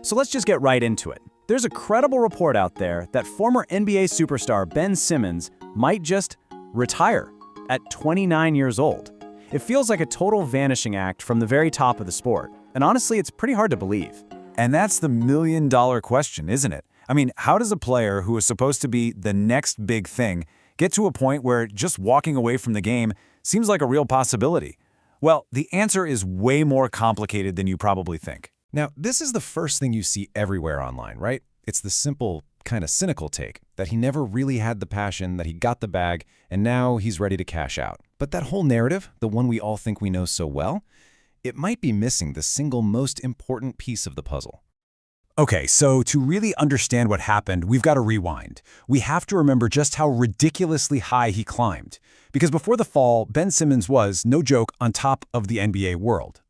So let's just get right into it. There's a credible report out there that former NBA superstar Ben Simmons might just retire at 29 years old. It feels like a total vanishing act from the very top of the sport. And honestly, it's pretty hard to believe. And that's the million-dollar question, isn't it? I mean, how does a player who is supposed to be the next big thing get to a point where just walking away from the game seems like a real possibility? Well, the answer is way more complicated than you probably think. Now, this is the first thing you see everywhere online, right? It's the simple, kind of cynical take that he never really had the passion, that he got the bag, and now he's ready to cash out. But that whole narrative, the one we all think we know so well, it might be missing the single most important piece of the puzzle. Okay, so to really understand what happened, we've got to rewind. We have to remember just how ridiculously high he climbed. Because before the fall, Ben Simmons was, no joke, on top of the NBA world.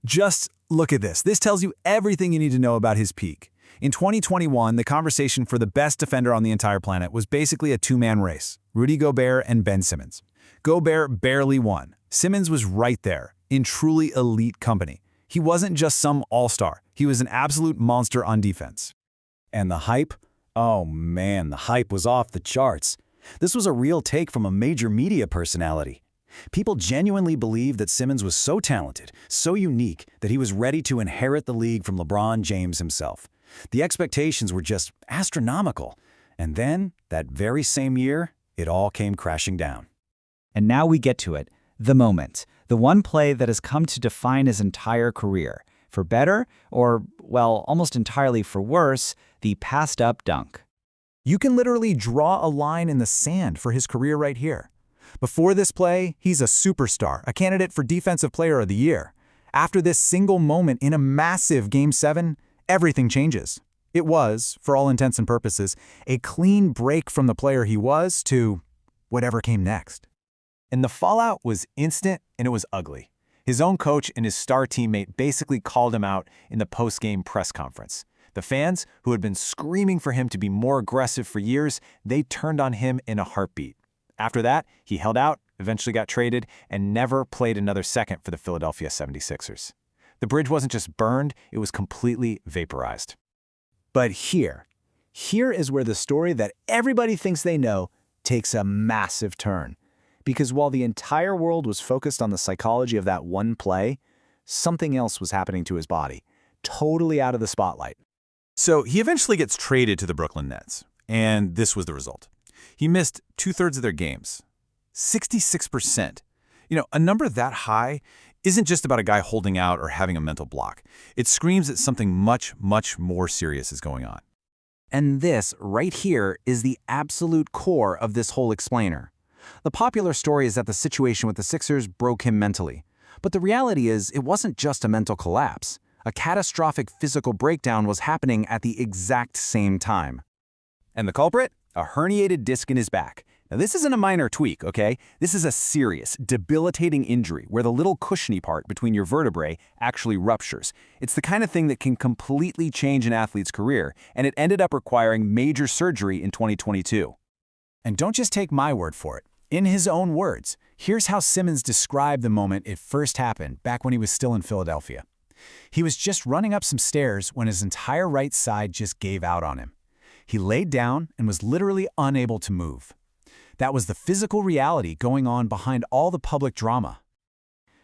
Just look at this. This tells you everything you need to know about his peak. In 2021, the conversation for the best defender on the entire planet was basically a two-man race, Rudy Gobert and Ben Simmons. Gobert barely won. Simmons was right there, in truly elite company. He wasn't just some all-star. He was an absolute monster on defense. And the hype? Oh man, the hype was off the charts. This was a real take from a major media personality. People genuinely believed that Simmons was so talented, so unique, that he was ready to inherit the league from LeBron James himself. The expectations were just astronomical. And then, that very same year, it all came crashing down. And now we get to it, the moment, the one play that has come to define his entire career. For better, or, well, almost entirely for worse, the passed-up dunk. You can literally draw a line in the sand for his career right here. Before this play, he's a superstar, a candidate for Defensive Player of the Year. After this single moment in a massive Game 7, everything changes. It was, for all intents and purposes, a clean break from the player he was to whatever came next. And the fallout was instant and it was ugly. His own coach and his star teammate basically called him out in the post-game press conference. The fans, who had been screaming for him to be more aggressive for years, they turned on him in a heartbeat. After that, he held out, eventually got traded, and never played another second for the Philadelphia 76ers. The bridge wasn't just burned, it was completely vaporized. But here is where the story that everybody thinks they know takes a massive turn. Because while the entire world was focused on the psychology of that one play, something else was happening to his body, totally out of the spotlight. So he eventually gets traded to the Brooklyn Nets, and this was the result. He missed 2/3 of their games, 66%. A number that high isn't just about a guy holding out or having a mental block. It screams that something much, much more serious is going on. And this, right here, is the absolute core of this whole explainer. The popular story is that the situation with the Sixers broke him mentally. But the reality is, it wasn't just a mental collapse. A catastrophic physical breakdown was happening at the exact same time. And the culprit? A herniated disc in his back. Now, this isn't a minor tweak, okay? This is a serious, debilitating injury where the little cushiony part between your vertebrae actually ruptures. It's the kind of thing that can completely change an athlete's career, and it ended up requiring major surgery in 2022. And don't just take my word for it. In his own words, here's how Simmons described the moment it first happened back when he was still in Philadelphia. He was just running up some stairs when his entire right side just gave out on him. He laid down and was literally unable to move. That was the physical reality going on behind all the public drama.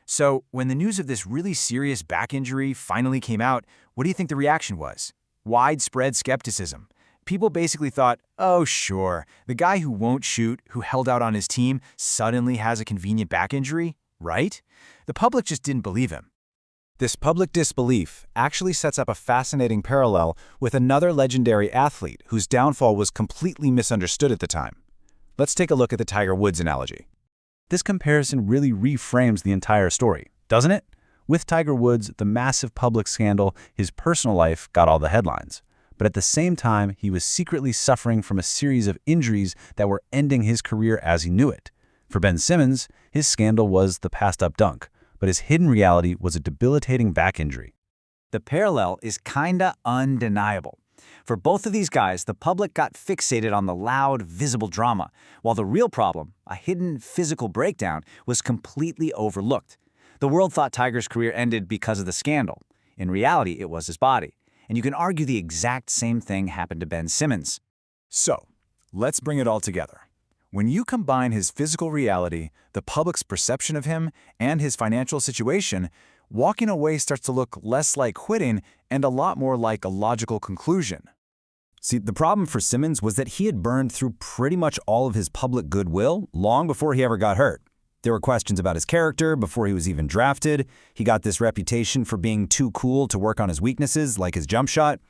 So, when the news of this really serious back injury finally came out, what do you think the reaction was? Widespread skepticism. People basically thought, oh sure, the guy who won't shoot, who held out on his team, suddenly has a convenient back injury, right? The public just didn't believe him. This public disbelief actually sets up a fascinating parallel with another legendary athlete whose downfall was completely misunderstood at the time. Let's take a look at the Tiger Woods analogy. This comparison really reframes the entire story, doesn't it? With Tiger Woods, the massive public scandal, his personal life got all the headlines. But at the same time, he was secretly suffering from a series of injuries that were ending his career as he knew it. For Ben Simmons, his scandal was the passed-up dunk, but his hidden reality was a debilitating back injury. The parallel is kinda undeniable. For both of these guys, the public got fixated on the loud, visible drama, while the real problem, a hidden physical breakdown, was completely overlooked. The world thought Tiger's career ended because of the scandal. In reality, it was his body. And you can argue the exact same thing happened to Ben Simmons. So, let's bring it all together. When you combine his physical reality, the public's perception of him, and his financial situation, walking away starts to look less like quitting and a lot more like a logical conclusion. See, the problem for Simmons was that he had burned through pretty much all of his public goodwill long before he ever got hurt. There were questions about his character before he was even drafted. He got this reputation for being too cool to work on his weaknesses, like his jump shot.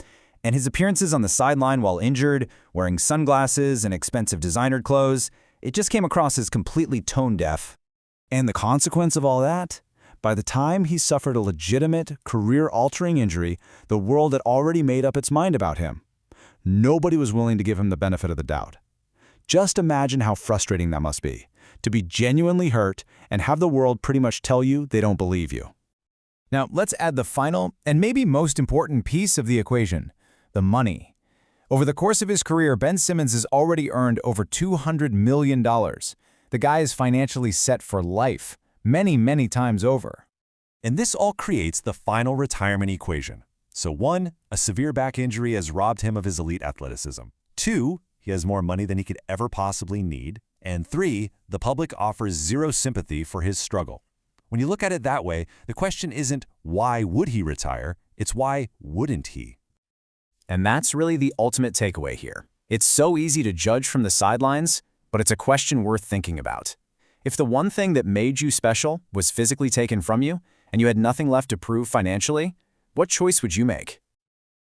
And his appearances on the sideline while injured, wearing sunglasses and expensive designer clothes, it just came across as completely tone-deaf. And the consequence of all that? By the time he suffered a legitimate, career-altering injury, the world had already made up its mind about him. Nobody was willing to give him the benefit of the doubt. Just imagine how frustrating that must be, to be genuinely hurt and have the world pretty much tell you they don't believe you. Now, let's add the final and maybe most important piece of the equation, the money. Over the course of his career, Ben Simmons has already earned over $200 million. The guy is financially set for life, many, many times over. And this all creates the final retirement equation. So 1, a severe back injury has robbed him of his elite athleticism. 2, he has more money than he could ever possibly need. And 3, the public offers zero sympathy for his struggle. When you look at it that way, the question isn't why would he retire, it's why wouldn't he? And that's really the ultimate takeaway here. It's so easy to judge from the sidelines, but it's a question worth thinking about. If the one thing that made you special was physically taken from you, and you had nothing left to prove financially, what choice would you make?